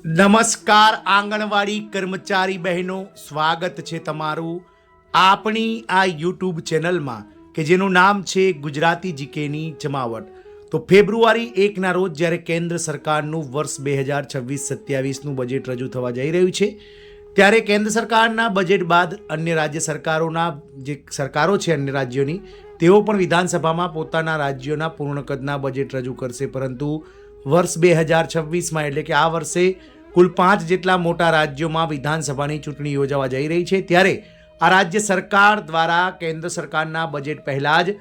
નમસ્કાર આંગણવાડી કર્મચારી બહેનો, સ્વાગત છે તમારું આપણી આ યુટ્યુબ ચેનલમાં કે જેનું નામ છે ગુજરાતી જીકેની જમાવટ. તો ફેબ્રુઆરી 1ના રોજ જ્યારે કેન્દ્ર સરકારનું વર્ષ 2026-27નું બજેટ રજૂ થવા જઈ રહ્યું છે, ત્યારે કેન્દ્ર સરકારના બજેટ બાદ અન્ય રાજ્ય સરકારોના જે સરકારો છે અન્ય રાજ્યોની, તેઓ પણ વિધાનસભામાં પોતાના રાજ્યોના પૂર્ણ કદના બજેટ રજૂ કરશે. પરંતુ વર્ષ 2026માં એટલે કે આ વર્ષે કુલ 5 જેટલા મોટા રાજ્યોમાં વિધાનસભાની ચૂંટણી યોજાવા જઈ રહી છે. ત્યારે આ રાજ્ય સરકાર દ્વારા કેન્દ્ર સરકારના બજેટ પહેલાં જ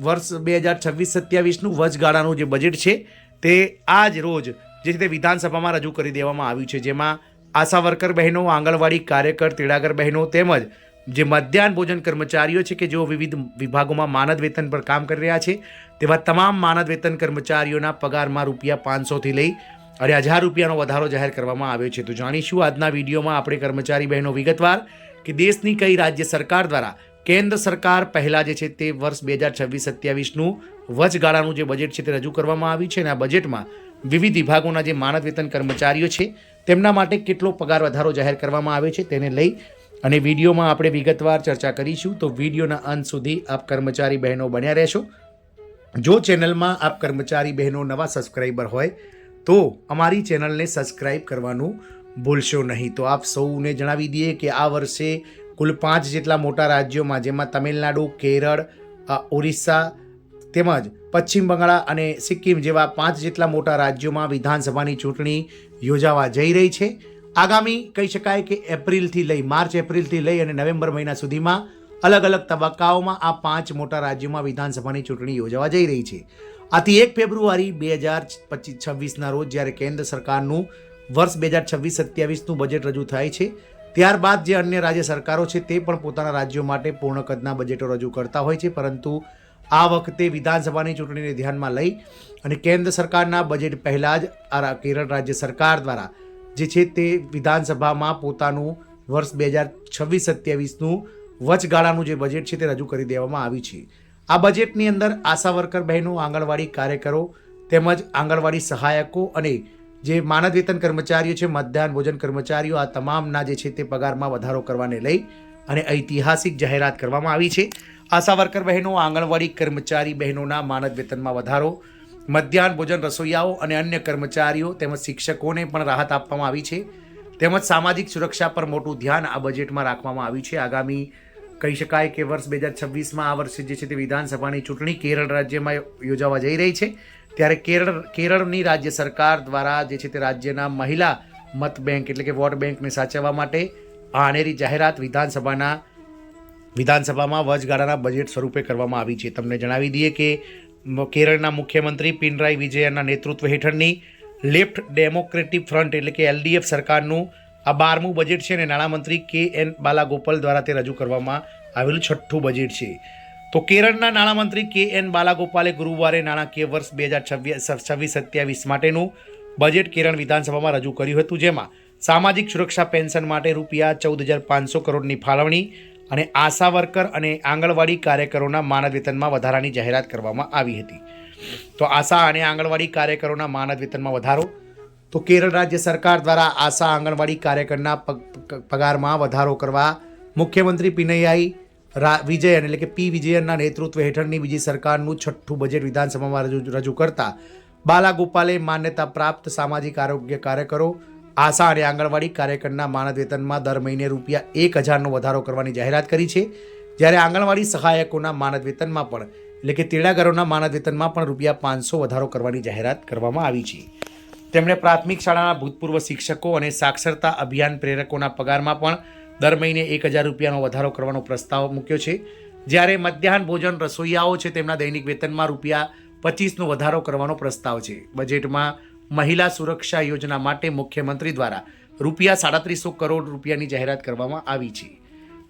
વર્ષ 2026-27નું વચગાળાનું જે બજેટ છે તે આજ રોજ જે તે વિધાનસભામાં રજૂ કરી દેવામાં આવ્યું છે, જેમાં આશા વર્કર બહેનો, આંગણવાડી કાર્યકર, તેડાગર બહેનો તેમજ જે મધ્યાહન ભોજન કર્મચારીઓ છે કે જેઓ વિવિધ વિભાગોમાં માનદ વેતન પર કામ કરી રહ્યા છે, તેવા તમામ માનદ વેતન કર્મચારીઓના પગારમાં ₹500થી લઈ અને ₹1000નો વધારો જાહેર કરવામાં આવ્યો છે. તો જાણીશું આજના વિડીયોમાં આપણે કર્મચારી બહેનો વિગતવાર કે દેશની કઈ રાજ્ય સરકાર દ્વારા કેન્દ્ર સરકાર પહેલાં જે છે તે વર્ષ 2026-27નું વચગાળાનું જે બજેટ છે તે રજૂ કરવામાં આવ્યું છે અને આ બજેટમાં વિવિધ વિભાગોના જે માનદ વેતન કર્મચારીઓ છે તેમના માટે કેટલો પગાર વધારો જાહેર કરવામાં આવ્યો છે તેને લઈ અને વિડીયોમાં આપણે વિગતવાર ચર્ચા કરીશું. તો વિડીયોના અંત સુધી આપ કર્મચારી બહેનો બન્યા રહેશો. જો ચેનલમાં આપ કર્મચારી બહેનો નવા સબસ્ક્રાઈબર હોય તો અમારી ચેનલને સબસ્ક્રાઈબ કરવાનું ભૂલશો નહીં. તો આપ સૌને જણાવી દઈએ કે આ વર્ષે કુલ 5 જેટલા મોટા રાજ્યોમાં, જેમાં તમિલનાડુ, કેરળ, ઓરિસ્સા તેમજ પશ્ચિમ બંગાળ અને સિક્કિમ જેવા 5 જેટલા મોટા રાજ્યોમાં વિધાનસભાની ચૂંટણી યોજાવા જઈ રહી છે. આગામી કહી શકાય કે માર્ચ એપ્રિલથી લઈ અને નવેમ્બર મહિના સુધીમાં અલગ અલગ તબક્કાઓમાં આ 5 મોટા રાજ્યોમાં વિધાનસભાની ચૂંટણી યોજાવા જઈ રહી છે. આથી 1 ફેબ્રુઆરી 2026ના રોજ જ્યારે કેન્દ્ર સરકારનું વર્ષ 2026-27નું બજેટ રજૂ થાય છે, ત્યારબાદ જે અન્ય રાજ્ય સરકારો છે તે પણ પોતાના રાજ્યો માટે પૂર્ણ કદના બજેટો રજૂ કરતા હોય છે. પરંતુ આ વખતે વિધાનસભાની ચૂંટણીને ધ્યાનમાં લઈ અને કેન્દ્ર સરકારના બજેટ પહેલાં જ આ કેરળ રાજ્ય સરકાર દ્વારા જે છે તે વિધાનસભામાં પોતાનું વર્ષ 2026-27નું વચગાળાનું જે બજેટ છે તે રજૂ કરી દેવામાં આવ્યું છે. આ બજેટની અંદર આશા વર્કર બહેનો, આંગણવાડી કાર્યકરો તેમજ આંગણવાડી સહાયકો અને જે માનદ વેતન કર્મચારીઓ છે, મધ્યાહન ભોજન કર્મચારીઓ, આ તમામના જે છે તે પગારમાં વધારો કરવાને લઈ અને ઐતિહાસિક જાહેરાત કરવામાં આવી છે. આશા વર્કર બહેનો, આંગણવાડી કર્મચારી બહેનોના માનદ વેતનમાં વધારો, મધ્યાહન ભોજન રસોઈયાઓ અને અન્ય કર્મચારીઓ તેમજ શિક્ષકોને પણ રાહત આપવામાં આવી છે. તેમજ સામાજિક સુરક્ષા પર મોટું ધ્યાન આ બજેટમાં રાખવામાં આવ્યું છે. આગામી કહી શકાય કે વર્ષ 2026માં આ વર્ષે જે છે તે વિધાનસભાની ચૂંટણી કેરળ રાજ્યમાં યોજાવા જઈ રહી છે. ત્યારે કેરળની રાજ્ય સરકાર દ્વારા જે છે તે રાજ્યના મહિલા મત બેંક એટલે કે વોટ બેંકને સાચવવા માટે આ અનેરી જાહેરાત વિધાનસભામાં વચગાળાના બજેટ સ્વરૂપે કરવામાં આવી છે. તમને જણાવી દઈએ કે કેરળના મુખ્યમંત્રી પિનરાઈ વિજયનના નેતૃત્વ હેઠળની લેફ્ટ ડેમોક્રેટિક ફ્રન્ટ એટલે કે LDF સરકારનું આ 12મું બજેટ છે અને નાણામંત્રી KN બાલાગોપાલ દ્વારા તે રજૂ કરવામાં આવેલું 6થું બજેટ છે. તો કેરળના નાણામંત્રી KN બાલાગોપાલે ગુરુવારે નાણાકીય વર્ષ 2026-27 માટેનું બજેટ કેરળ વિધાનસભામાં રજૂ કર્યું હતું, જેમાં સામાજિક સુરક્ષા પેન્શન માટે ₹14,500 કરોડની ફાળવણી અને આશા વર્કર અને આંગણવાડી કાર્યકરોના માનદ વેતનમાં વધારાની જાહેરાત કરવામાં આવી હતી. તો આશા અને આંગણવાડી કાર્યકરોના માનદ વેતનમાં વધારો, તો કેરળ રાજ્ય સરકાર દ્વારા આશા આંગણવાડી કાર્યકરના પગારમાં વધારો કરવા મુખ્યમંત્રી પિનરાઈ વિજયન એટલે કે P વિજયનના નેતૃત્વ હેઠળની બીજી સરકારનું 6થું બજેટ વિધાનસભામાં રજૂ કરતા બાલાગોપાલે માન્યતા પ્રાપ્ત સામાજિક આરોગ્ય કાર્યકરો, આશા અને આંગણવાડી કાર્યકરના માનદ વેતનમાં દર મહિને ₹1000નો વધારો કરવાની જાહેરાત કરી છે. જ્યારે આંગણવાડી સહાયકોના માનદ વેતનમાં પણ એટલે કે તેડાગરોના માનદ વેતનમાં પણ ₹500 વધારો કરવાની જાહેરાત કરવામાં આવી છે. તેમણે પ્રાથમિક શાળાના ભૂતપૂર્વ શિક્ષકો અને સાક્ષરતા અભિયાન પ્રેરકોના પગારમાં પણ દર મહિને ₹1000નો વધારો કરવાનો પ્રસ્તાવ મૂક્યો છે. જ્યારે મધ્યાહન ભોજન રસોઈયાઓ છે તેમના દૈનિક વેતનમાં ₹25નો વધારો કરવાનો પ્રસ્તાવ છે. બજેટમાં મહિલા સુરક્ષા યોજના માટે મુખ્યમંત્રી દ્વારા ₹3700 કરોડની જાહેરાત કરવામાં આવી છે.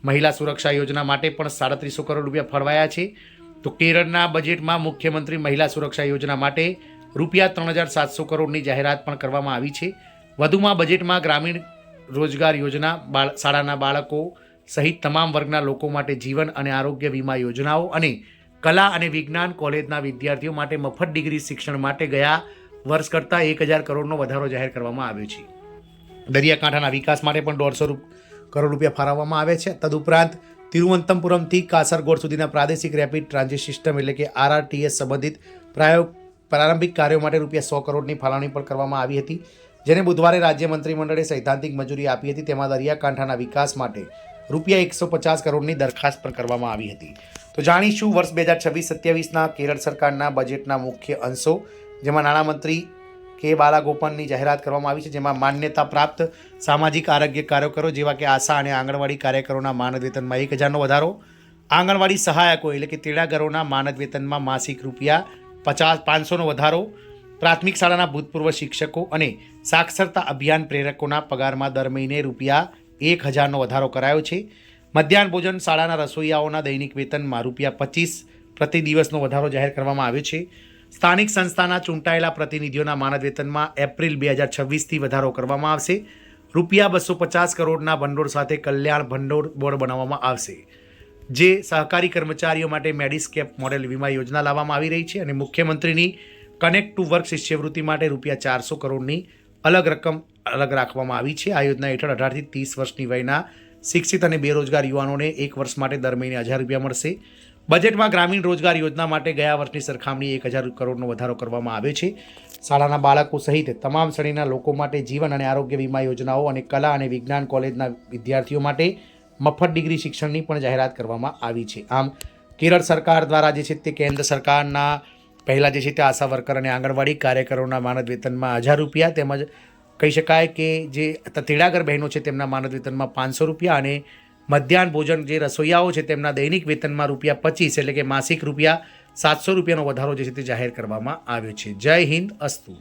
મહિલા સુરક્ષા યોજના માટે પણ ₹3700 કરોડ ફાળવાયા છે. તો કેરળના બજેટમાં મુખ્યમંત્રી મહિલા સુરક્ષા યોજના માટે ₹3700 કરોડની જાહેરાત પણ કરવામાં આવી છે. વધુમાં બજેટમાં ગ્રામીણ રોજગાર યોજના, શાળાના બાળકો સહિત તમામ વર્ગના લોકો માટે જીવન અને આરોગ્ય વીમા યોજનાઓ અને કલા અને વિજ્ઞાન કોલેજના વિદ્યાર્થીઓ માટે મફત ડિગ્રી શિક્ષણ માટે ગયા વર્ષ કરતાં 1000 કરોડનો વધારો જાહેર કરવામાં આવ્યો છે. દરિયાકાંઠાના વિકાસ માટે પણ 150 કરોડ રૂપિયા ફાળવવામાં આવે છે. તદુપરાંત તિરુવનંતપુરમથી કાસરગોડ સુધીના પ્રાદેશિક રેપિડ ટ્રાન્ઝિટ સિસ્ટમ એટલે કે RRTS સંબંધિત પ્રારંભિક કાર્યો માટે રૂપિયા 100 કરોડની ફાળવણી પણ કરવામાં આવી હતી, જેને બુધવારે રાજ્ય મંત્રીમંડળે સૈદ્ધાંતિક મંજૂરી આપી હતી. તેમાં દરિયાકાંઠાના વિકાસ માટે રૂપિયા 150 કરોડની દરખાસ્ત પણ કરવામાં આવી હતી. તો જાણીશું વર્ષ 2026-27ના કેરળ સરકારના બજેટના મુખ્ય અંશો, જેમાં નાણામંત્રી કે બાલાગોપનની જાહેરાત કરવામાં આવી છે, જેમાં માન્યતા પ્રાપ્ત સામાજિક આરોગ્ય કાર્યકરો જેવા કે આશા અને આંગણવાડી કાર્યકરોના માનદ વેતનમાં 1000નો વધારો, આંગણવાડી સહાયકો એટલે કે તેડાગરોના માનદ વેતનમાં માસિક રૂપિયા 500નો વધારો, પ્રાથમિક શાળાના ભૂતપૂર્વ શિક્ષકો અને સાક્ષરતા અભિયાન પ્રેરકોના પગારમાં દર મહિને રૂપિયા 1000નો વધારો કરાયો છે. મધ્યાહન ભોજન શાળાના રસોઈયાઓના દૈનિક વેતનમાં રૂપિયા 25 પ્રતિ દિવસનો વધારો જાહેર કરવામાં આવ્યો છે. સ્થાનિક સંસ્થાના ચૂંટાયેલા પ્રતિનિધિઓના માનદ વેતનમાં એપ્રિલ 2026થી વધારો કરવામાં આવશે. રૂપિયા 250 કરોડના ભંડોળ સાથે કલ્યાણ ભંડોળ બોર્ડ બનાવવામાં આવશે, જે સહકારી કર્મચારીઓ માટે મેડિસ્કેપ મોડેલ વીમા યોજના લાવવામાં આવી રહી છે. અને મુખ્યમંત્રીની કનેક્ટ ટુ વર્ક શિષ્યવૃત્તિ માટે રૂપિયા 400 કરોડની અલગ રકમ અલગ રાખવામાં આવી છે. આ યોજના હેઠળ 18થી 30 વર્ષની વયના શિક્ષિત અને બેરોજગાર યુવાનોને 1 વર્ષ માટે દર મહિને 1000 રૂપિયા મળશે. બજેટમાં ગ્રામીણ રોજગાર યોજના માટે ગયા વર્ષની સરખામણી 1000 કરોડનો વધારો કરવામાં આવ્યો છે. શાળાના બાળકો સહિત તમામ શ્રેણીના લોકો માટે જીવન અને આરોગ્ય વીમા યોજનાઓ અને કલા અને વિજ્ઞાન કોલેજના વિદ્યાર્થીઓ માટે મફત ડિગ્રી શિક્ષણની પણ જાહેરાત કરવામાં આવી છે. આમ કેરળ સરકાર દ્વારા જે છે તે કેન્દ્ર સરકારના પહેલાં જે છે તે આશા વર્કર અને આંગણવાડી કાર્યકરોના માનદ વેતનમાં 1000 રૂપિયા, તેમજ કહી શકાય કે જે તેડાગર બહેનો છે તેમના માનદ વેતનમાં 500 રૂપિયા અને મધ્યાહન ભોજન જે રસોઈયાઓ છે તેમના દૈનિક વેતનમાં રૂપિયા 25 એટલે કે માસિક રૂપિયા 700 રૂપિયાનો વધારો જે છે તે જાહેર કરવામાં આવ્યો છે. જય હિન્દ, અસ્તુ.